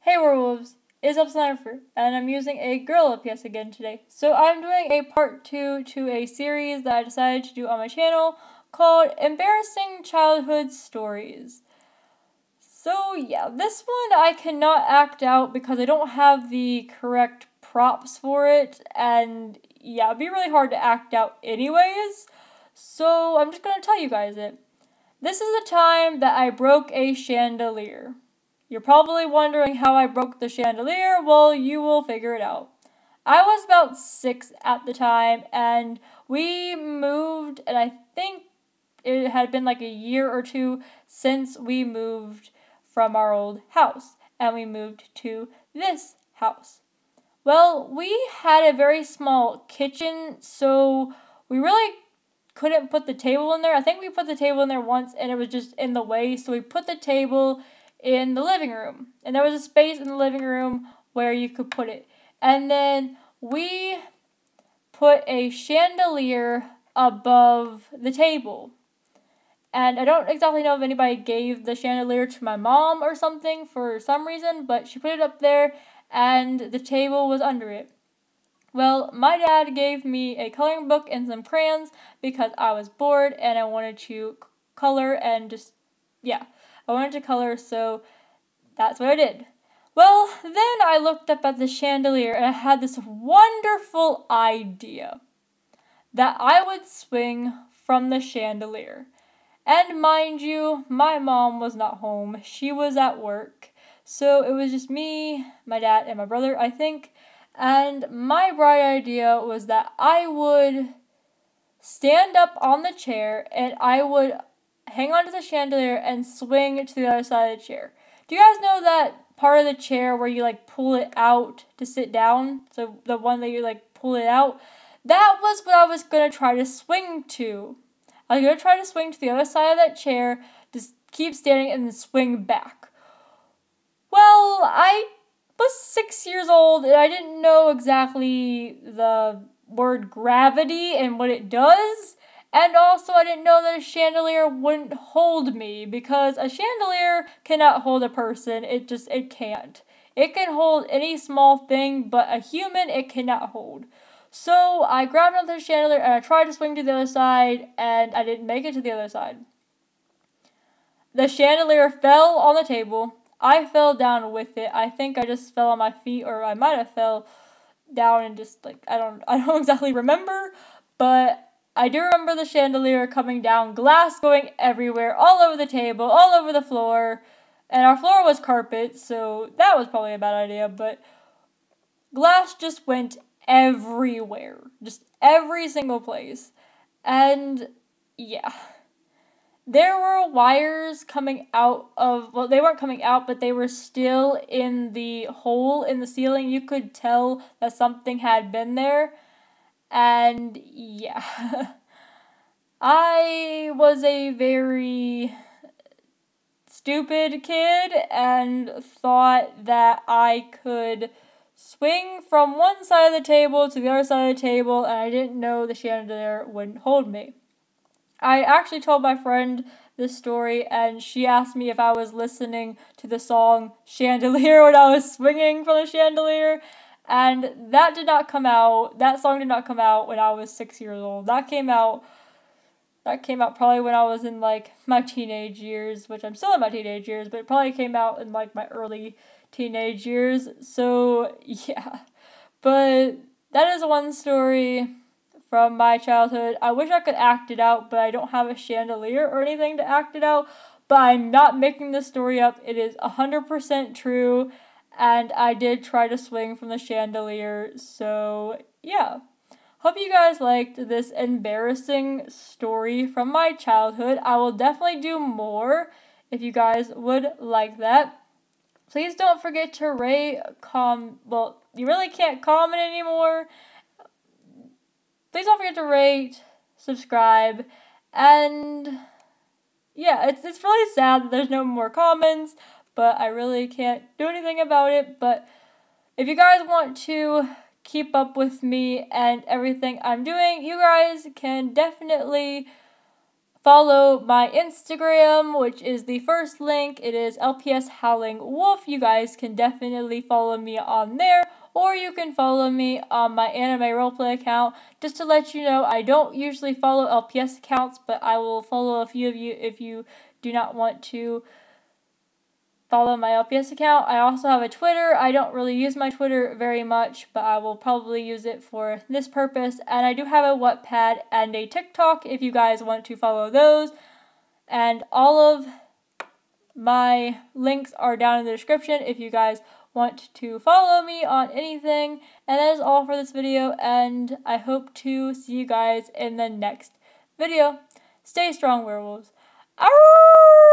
Hey Werewolves, it's lpshowlingwerewolf, and I'm using a girl LPS again today. So I'm doing a part 2 to a series that I decided to do on my channel called Embarrassing Childhood Stories. So yeah, this one I cannot act out because I don't have the correct props for it, and yeah, it'd be really hard to act out anyways. So I'm just gonna tell you guys it. This is the time that I broke a chandelier. You're probably wondering how I broke the chandelier. Well, you will figure it out. I was about 6 at the time, and we moved, and I think it had been like a year or two since we moved from our old house, and we moved to this house. Well, we had a very small kitchen, so we really couldn't put the table in there. I think we put the table in there once and it was just in the way, so we put the table in the living room. And there was a space in the living room where you could put it. And then we put a chandelier above the table. And I don't exactly know if anybody gave the chandelier to my mom or something for some reason, but she put it up there and the table was under it. Well, my dad gave me a coloring book and some crayons because I was bored and I wanted to color and I wanted to color, so that's what I did. Well, then I looked up at the chandelier and I had this wonderful idea that I would swing from the chandelier. And mind you, my mom was not home. She was at work. So it was just me, my dad, and my brother, I think. And my bright idea was that I would stand up on the chair and I would hang onto the chandelier and swing to the other side of the chair. Do you guys know that part of the chair where you pull it out to sit down? So the one that you pull it out? That was what I was going to try to swing to. I was going to try to swing to the other side of that chair, just keep standing and then swing back. Well, I was 6 years old and I didn't know exactly the word gravity and what it does, and also I didn't know that a chandelier wouldn't hold me, because a chandelier cannot hold a person. It can't. It can hold any small thing, but a human it cannot hold. So I grabbed onto the chandelier and I tried to swing to the other side, and I didn't make it to the other side. The chandelier fell on the table. I fell down with it. I think I just fell on my feet, or I might have fell down and just I don't exactly remember, but I do remember the chandelier coming down, glass going everywhere, all over the table, all over the floor, and our floor was carpet, so that was probably a bad idea, but glass just went everywhere, just every single place, and yeah. There were wires coming out of, well, they weren't coming out, but they were still in the hole in the ceiling. You could tell that something had been there. And yeah, I was a very stupid kid and thought that I could swing from one side of the table to the other side of the table, and I didn't know the chandelier wouldn't hold me. I actually told my friend this story, and she asked me if I was listening to the song Chandelier when I was swinging from the chandelier, and that did not come out. That song did not come out when I was 6 years old. That came out probably when I was in my teenage years, which I'm still in my teenage years, but it probably came out in my early teenage years. So yeah, but that is one story from my childhood. I wish I could act it out, but I don't have a chandelier or anything to act it out. But I'm not making this story up. It is 100% true, and I did try to swing from the chandelier, so yeah. Hope you guys liked this embarrassing story from my childhood. I will definitely do more if you guys would like that. Please don't forget to rate, well, you really can't comment anymore. Please don't forget to rate, subscribe, and yeah, it's really sad that there's no more comments, but I really can't do anything about it. But if you guys want to keep up with me and everything I'm doing, you guys can definitely follow my Instagram, which is the first link. It is lpshowlingwerewolf. You guys can definitely follow me on there, or you can follow me on my anime roleplay account. Just to let you know, I don't usually follow LPS accounts, but I will follow a few of you if you do not want to follow my LPS account. I also have a Twitter. I don't really use my Twitter very much, but I will probably use it for this purpose. And I do have a Wattpad and a TikTok if you guys want to follow those. And all of my links are down in the description if you guys want to follow me on anything. And that is all for this video, and I hope to see you guys in the next video. Stay strong, werewolves. Arrgh!